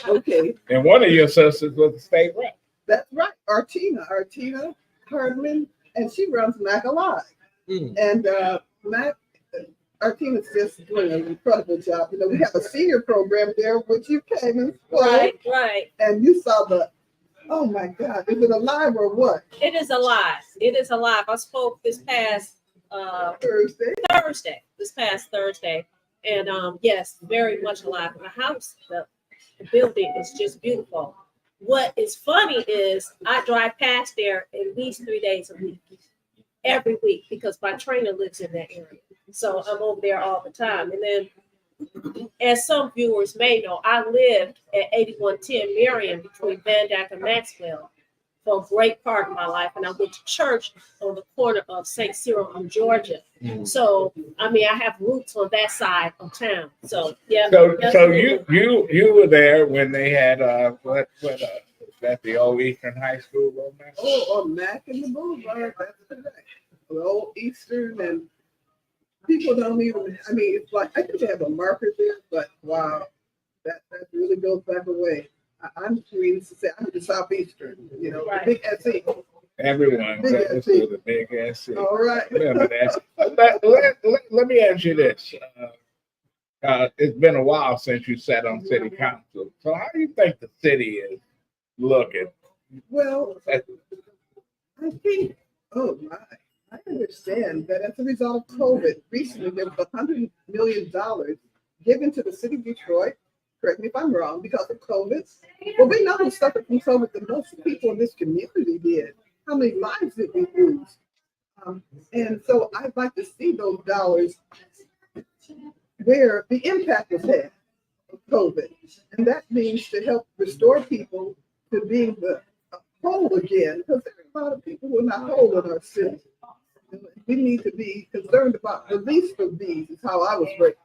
Okay. And one of your sisters was the state rep. That's right, Artina Hardman, and she runs Mack Alive. And Artina's just doing an incredible job. You know, we have a senior program there, which you came and spoke. Right. And you saw oh my God, is it alive or what? It is alive. It is alive. I spoke this past Thursday. This past Thursday. And yes, very much alive. The house, the building is just beautiful. What is funny is I drive past there at least 3 days a week, every week, because my trainer lives in that area. So I'm over there all the time. And then, as some viewers may know, I lived at 8110 Marion between Van Dyke and Maxwell for a great part of my life. And I went to church on the corner of St. Cyril in Georgia. So, I mean, I have roots on that side of town. So, yeah. So you were there when they had that the old Eastern High School on Mack? Oh, on Mack and the Boulevard. That's correct. The old Eastern, and people don't even. I mean, it's like I think they have a marker there, but wow, that really goes back a way. I'm reading to say I'm the Southeastern. You know, Right. Big SE. Everyone goes to the big SC. All right. Remember that. Let me ask you this. It's been a while since you sat on city council. So how do you think the city is looking? Well, I think, oh my, I understand that as a result of COVID, recently there was $100 million given to the city of Detroit. Correct me if I'm wrong, because of COVID. Well, we know who suffered from COVID the most people in this community did. How many lives did we lose? And so I'd like to see those dollars where the impact was had of COVID. And that means to help restore people to being whole again, because there are a lot of people who are not whole in our city. We need to be concerned about the least of these, is how I was raised.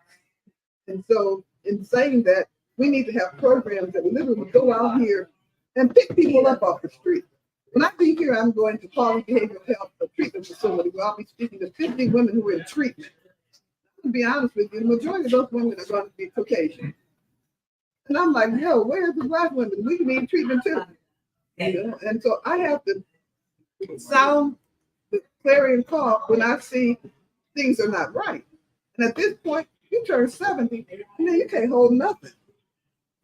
And so in saying that, we need to have programs that literally go out here and pick people up off the street. When I be here, I'm going to Quality Behavioral Health Treatment Facility where I'll be speaking to 50 women who are in treatment. To be honest with you, the majority of those women are going to be Caucasian. And I'm like, yo, where's the Black women? We need treatment too. You know? And so I have to sound the clarion call when I see things are not right. And at this point, you turn 70, and then you can't hold nothing.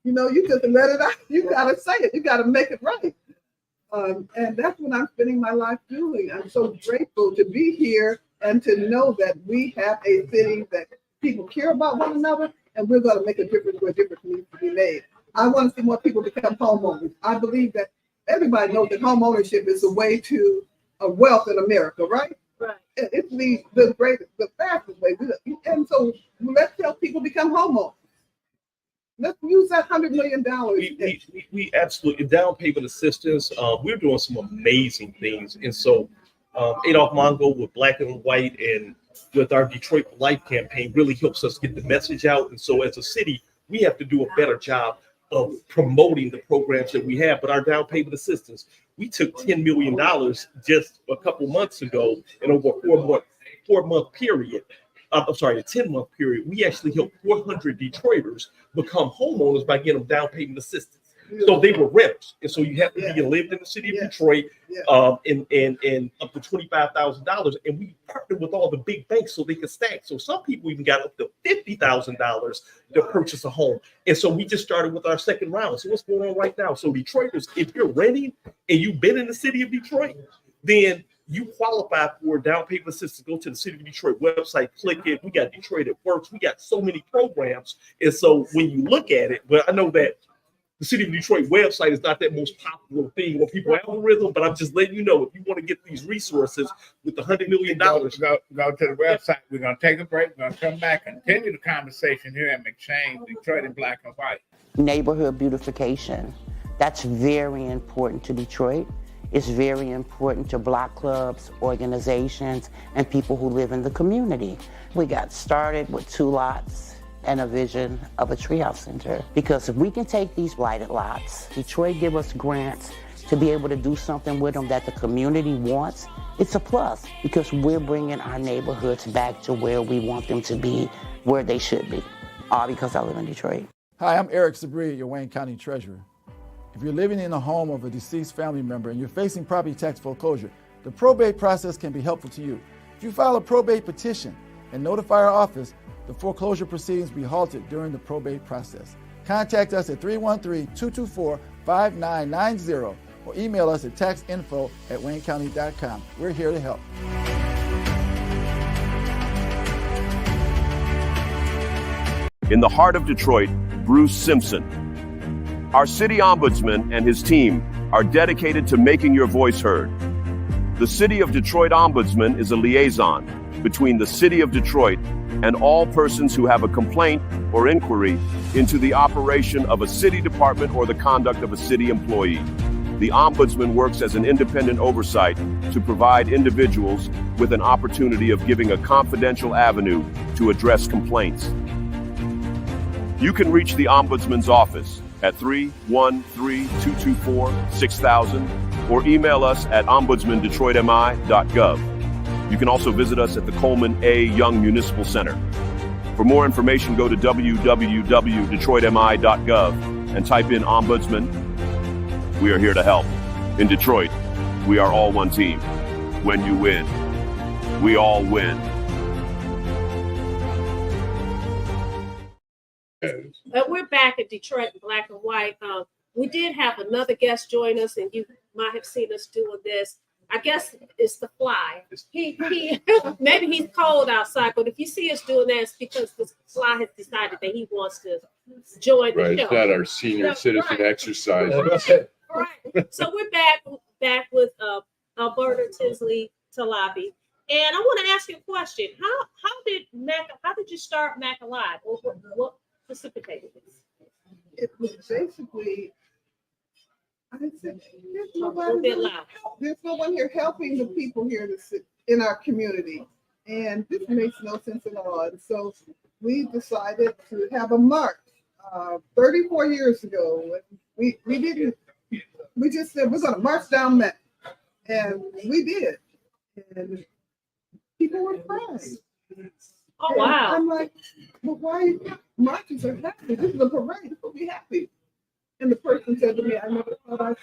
You know, you just let it out. You got to say it. You got to make it right. And that's what I'm spending my life doing. I'm so grateful to be here and to know that we have a city that people care about one another, and we're going to make a difference where a difference needs to be made. I want to see more people become homeowners. I believe that everybody knows that home ownership is a way to wealth in America, right? Right. It's the fastest way. And so let's help people become homeowners. Let's use that $100 million. We absolutely, down payment assistance. We're doing some amazing things. And so Adolph Mongo with Black and White and with our Detroit Life campaign really helps us get the message out. And so as a city, we have to do a better job of promoting the programs that we have. But our down payment assistance, we took $10 million just a couple months ago, and over a four-month period. I'm sorry, a 10-month period, we actually helped 400 Detroiters become homeowners by getting them down payment assistance. So they were renters, and so you have to be lived in the city of Detroit, and up to $25,000. And we partnered with all the big banks so they could stack. So some people even got up to $50,000 to purchase a home. And so we just started with our second round. So what's going on right now? So Detroiters, if you're renting and you've been in the city of Detroit, then you qualify for down payment assistance. Go to the City of Detroit website, click it. We got Detroit It Works. We got so many programs. And so when you look at it, well, I know that the City of Detroit website is not that most popular thing when people algorithm, but I'm just letting you know, if you want to get these resources with the $100 million. Go to the website. We're going to take a break. We're going to come back and continue the conversation here at McShane, Detroit in Black and White. Neighborhood beautification. That's very important to Detroit. It's very important to block clubs, organizations, and people who live in the community. We got started with 2 lots and a vision of a treehouse center. Because if we can take these blighted lots, Detroit give us grants to be able to do something with them that the community wants, it's a plus because we're bringing our neighborhoods back to where we want them to be, where they should be. All because I live in Detroit. Hi, I'm Eric Sabri, your Wayne County Treasurer. If you're living in the home of a deceased family member and you're facing property tax foreclosure, the probate process can be helpful to you. If you file a probate petition and notify our office, the foreclosure proceedings will be halted during the probate process. Contact us at 313-224-5990 or email us at taxinfo@waynecounty.com. We're here to help. In the heart of Detroit, Bruce Simpson. Our city ombudsman and his team are dedicated to making your voice heard. The City of Detroit Ombudsman is a liaison between the City of Detroit and all persons who have a complaint or inquiry into the operation of a city department or the conduct of a city employee. The Ombudsman works as an independent oversight to provide individuals with an opportunity of giving a confidential avenue to address complaints. You can reach the Ombudsman's office at 313-224-6000 or email us at ombudsmandetroitmi.gov. You can also visit us at the Coleman A. Young Municipal Center. For more information, go to www.detroitmi.gov and type in Ombudsman. We are here to help. In Detroit, we are all one team. When you win, we all win. And we're back at Detroit in Black and White. We did have another guest join us, and you might have seen us doing this. I guess it's the fly. He maybe he's cold outside, but if you see us doing that, it's because the fly has decided that he wants to join the show. It's not our senior citizen exercise. Right. So we're back with Alberta Tinsley-Talabi. And I want to ask you a question. How did you start Mack Alive? Or what precipitated this? It was basically, I said, there's no one here helping the people here in our community. And this makes no sense at all. And so we decided to have a march 34 years ago. We just said, we're going to march down Mack. And we did. And people were crying. Oh, wow. And I'm like, well, why marches are happy? This is a parade. We'll be happy. And the person said to me, I never thought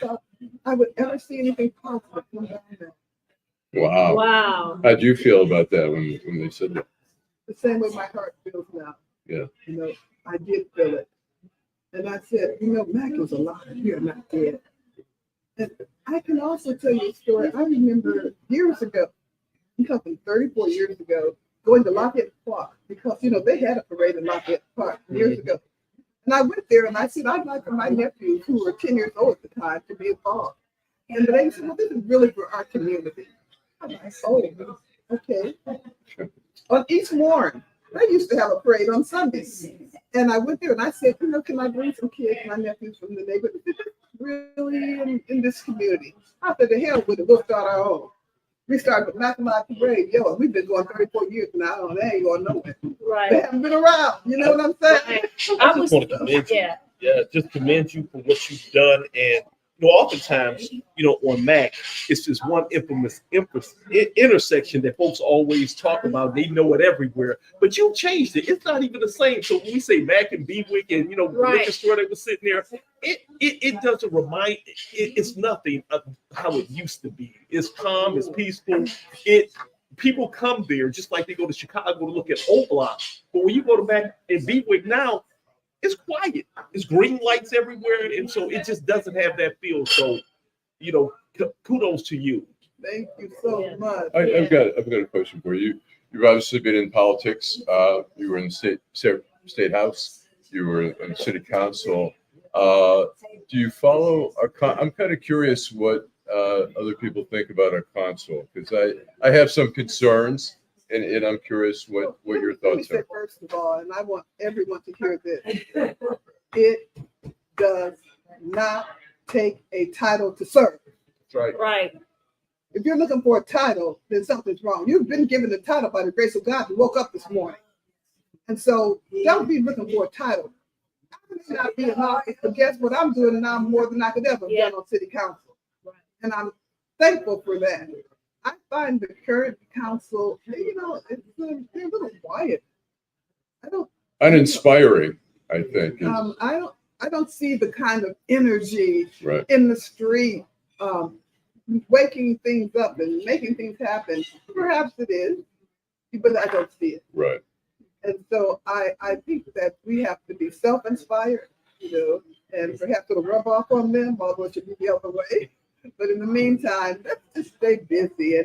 I would ever see anything positive come down there. Wow. Wow. How'd you feel about that when they said that? The same way my heart feels now. Yeah. You know, I did feel it. And I said, Mack is alive. You're not dead. And I can also tell you a story. I remember years ago, I'm talking 34 years ago, going to Lafayette Park because, they had a parade in Lafayette Park years ago. And I went there and I said, I'd like for my nephews who were 10 years old at the time to be involved. And they said, well, this is really for our community. I'm like, oh, okay. On East Warren, they used to have a parade on Sundays. And I went there and I said, can I bring some kids, my nephews from the neighborhood? This is really in this community. I said, the hell with it, we'll start our own. We started with Mack Alive Parade. We've been going 34 years now. They ain't going nowhere. Right. They haven't been around. You know what I'm saying? Right. just commend you for what you've done. And oftentimes, on Mack, it's just one infamous intersection that folks always talk about. They know it everywhere, but you changed it. It's not even the same. So when we say Mack and Bewick and the liquor store that was sitting there, it doesn't remind. It's nothing of how it used to be. It's calm. It's peaceful. People come there just like they go to Chicago to look at O Block. But when you go to Mack and Bewick now, it's quiet. It's green lights everywhere, and so it just doesn't have that feel. So, kudos to you. Thank you so much. I've got a question for you. You've obviously been in politics. You were in the state house. You were in city council. Do you follow I'm kind of curious what other people think about our council, because I have some concerns. And I'm curious what your thoughts are. First of all, and I want everyone to hear this. It does not take a title to serve. That's right. Right. If you're looking for a title, then something's wrong. You've been given the title by the grace of God. You woke up this morning. And so don't be looking for a title. I may not be in office, but guess what I'm doing now more than I could ever have done on city council. And I'm thankful for that. I find the current council, they're a little quiet. Uninspiring, I think. I don't see the kind of energy right. in the street, waking things up and making things happen. Perhaps it is, but I don't see it. Right. And so I think that we have to be self-inspired, and perhaps it'll rub off on them, although it should be the other way. But in the meantime, let's just stay busy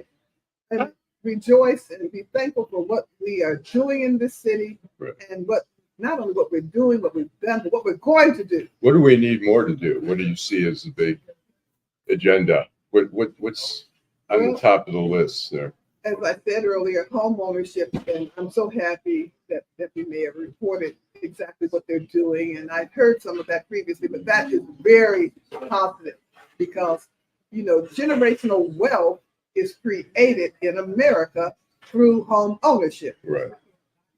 and rejoice and be thankful for what we are doing in this city, right. and not only what we're doing, what we've done, but what we're going to do. What do we need more to do? What do you see as the big agenda? What's on the top of the list there? As I said earlier, home ownership, and I'm so happy that Deputy Mayor reported exactly what they're doing. And I've heard some of that previously, but that is very positive because generational wealth is created in America through home ownership. Right.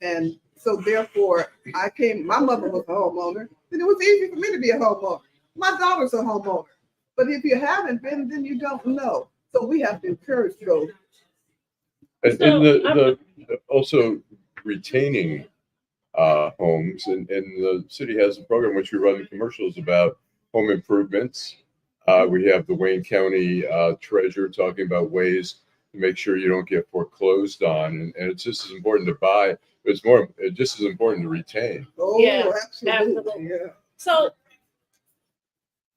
And so therefore, my mother was a homeowner, and it was easy for me to be a homeowner. My daughter's a homeowner. But if you haven't been, then you don't know. So we have to encourage those. And also retaining homes, and the city has a program which we run commercials about home improvements. We have the Wayne County treasurer talking about ways to make sure you don't get foreclosed on, and it's just as important to buy. But it's just as important to retain. Oh, Yeah, absolutely. Yeah. So,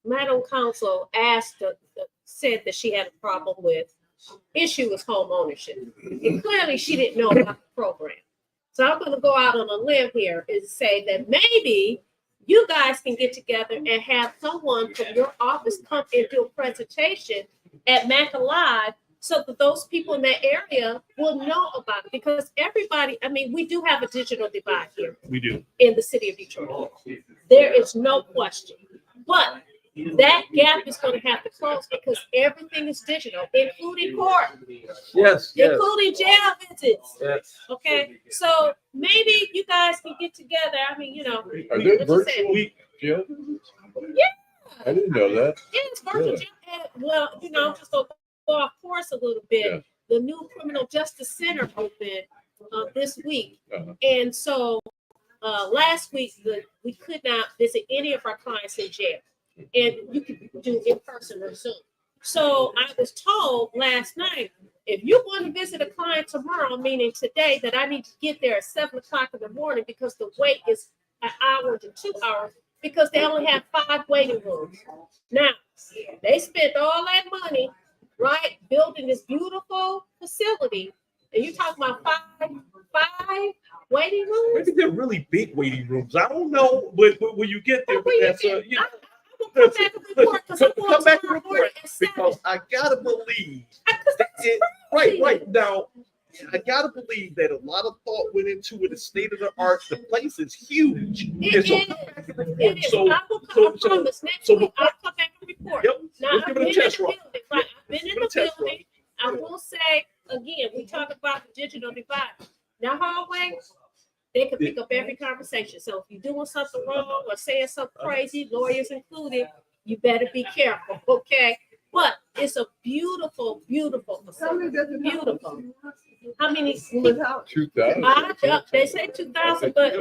Madam Council said that she had a problem with issue with home ownership, and clearly she didn't know about the program. So I'm going to go out on a limb here and say that maybe you guys can get together and have someone from your office come and do a presentation at Mack Alive so that those people in that area will know about it. Because everybody, we do have a digital divide here. We do. In the city of Detroit. There is no question. But that gap is going to have to close because everything is digital, including court. Yes. Including jail visits. Yes. Okay. So maybe you guys can get together. Are there virtual jail visits? Yeah. I didn't know that. Yeah, it's virtual jail. Well, just to go off course a little bit. Yeah. The new Criminal Justice Center opened this week. Uh-huh. And so last week, we could not visit any of our clients in jail. And you can do in person or Zoom. So I was told last night, if you want to visit a client tomorrow, meaning today, that I need to get there at 7:00 in the morning because the wait is an hour to 2 hours because they only have 5 waiting rooms. Now, they spent all that money, right, building this beautiful facility, and you talking about five waiting rooms? Maybe they're really big waiting rooms. I don't know, but when you get there, Come back and report because I gotta believe now. I gotta believe that a lot of thought went into it. The state of the art, the place is huge. It is. I promise. Next week I'll come back and report. Yep. Now I've been in the building. Right. I've been in the building. I will say again, we talk about the digital divide. Now hallway, they can pick up every conversation. conversation. So if you're doing something wrong or saying something crazy, lawyers included, you better be careful, okay? But it's a beautiful, beautiful facility. Beautiful. How many? 2,000. They say 2,000, but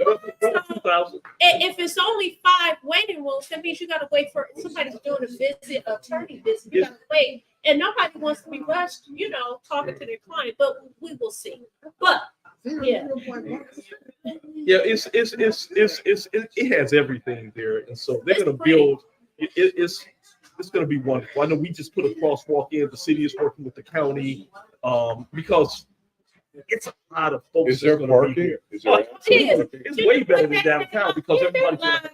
2,000. if it's only 5 waiting rooms, that means you got to wait for somebody doing a visit, attorney visit. You got to wait, and nobody wants to be rushed, talking to their client. But we will see. But yeah, it has everything there, and so they're going to build. It's going to be wonderful. I know we just put a crosswalk in. The city is working with the county because it's a lot of folks. Is there parking? It's way better than downtown because everybody can.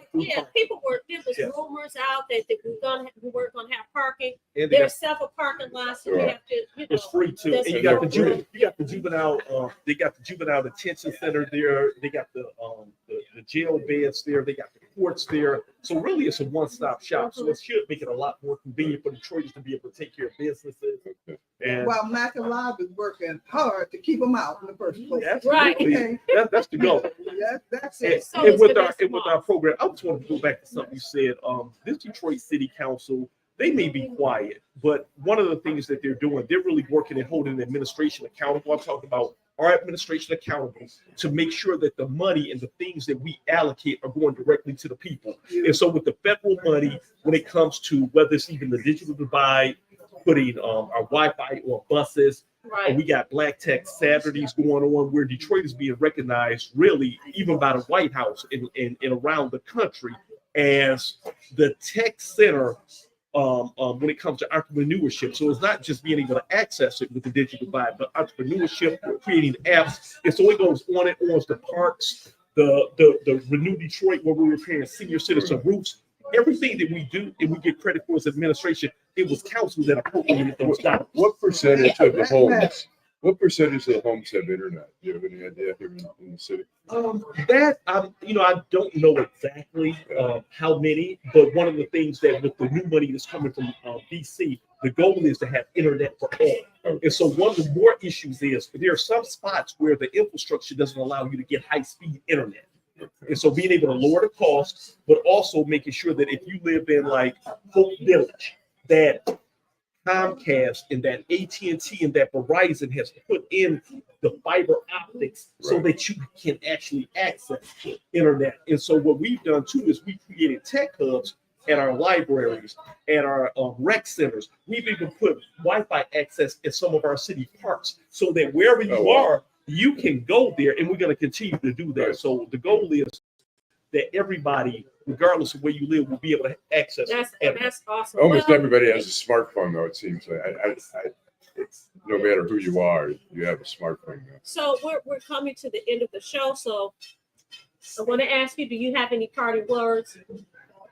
People were. There was rumors out that we weren't going to have parking. And There's several parking lots. So we have to. It's free too. And you got the juvenile. They got the juvenile detention center there. They got the jail beds there. They got the courts there. So really, it's a one-stop shop. So it should make it a lot more convenient for Detroiters to be able to take care of businesses. And while Mack Alive is working hard to keep them out in the first place. Right. Okay. That's the goal. That's it. And with our program, I just want to go back to something you said. This Detroit City Council, they may be quiet, but one of the things that they're doing, they're really working and holding the administration accountable. I'm talking about our administration accountable to make sure that the money and the things that we allocate are going directly to the people. And so with the federal money, when it comes to whether it's even the digital divide, putting our Wi-Fi on buses, Right. we got Black Tech Saturdays going on where Detroit is being recognized really even by the White House and around the country as the tech center when it comes to entrepreneurship. So it's not just being able to access it with the digital divide, but entrepreneurship, creating apps. And so it goes on and on. The parks, the Renew Detroit, where we were repairing senior citizen roofs. Everything that we do and we get credit for as administration, it was council that appropriated those dollars. What percentage of the homes? What percentage of the homes have internet? Do you have any idea here in the city? I don't know exactly how many, but one of the things that with the new money that's coming from DC, the goal is to have internet for all. And so one of the more issues is there are some spots where the infrastructure doesn't allow you to get high-speed internet. And so being able to lower the cost, but also making sure that if you live in like Hope Village, that Comcast and that AT&T and that Verizon has put in the fiber optics so that you can actually access internet. And so what we've done too is we created tech hubs at our libraries, at our rec centers. We've even put Wi-Fi access at some of our city parks so that wherever you are, you can go there, and we're going to continue to do that. Right. So the goal is that everybody, regardless of where you live, will be able to access. That's awesome. Almost everybody has a smartphone, though. It seems like it's, no matter who you are, you have a smartphone now. So we're coming to the end of the show. So I want to ask you: do you have any parting words?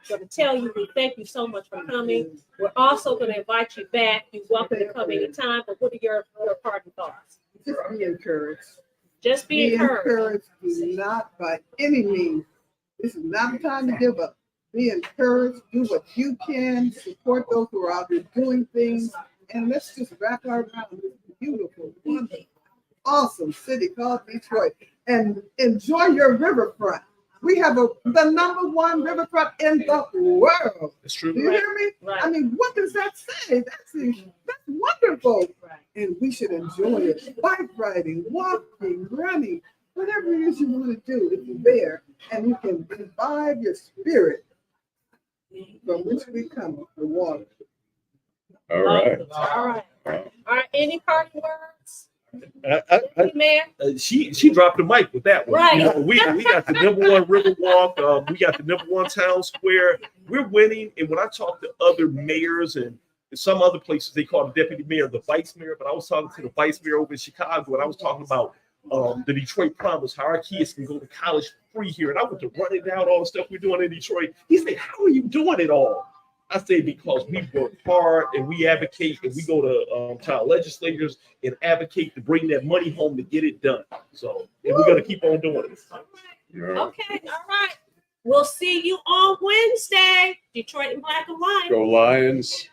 So to tell you, we thank you so much for coming. We're also going to invite you back. You're welcome to come anytime. But what are your parting thoughts? Just be encouraged. Just be encouraged. Do not by any means. This is not the time to give up. Be encouraged. Do what you can. Support those who are out there doing things. And let's just wrap our around this beautiful, wonderful, awesome city called Detroit. And enjoy your riverfront. We have the #1 riverfront in the world. It's true. Do you hear me? Right. I mean, what does that say? That's wonderful. Right. And we should enjoy it. Bike riding, walking, running, whatever it is you want to do, it's there. And you can revive your spirit from which we come, the water. All right. All right. Any parting words? Mayor? She dropped the mic with that one. Right. You know, we got the #1 river walk. We got the #1 town square. We're winning. And when I talk to other mayors and some other places, they call the deputy mayor the vice mayor. But I was talking to the vice mayor over in Chicago, and I was talking about the Detroit Promise, how our kids can go to college free here. And I went to running down all the stuff we're doing in Detroit. He said, "How are you doing it all?" I say because we work hard and we advocate and we go to our legislators and advocate to bring that money home to get it done. So and we're going to keep on doing it. Okay, all right. We'll see you on Wednesday. Detroit in black and white. Go Lions.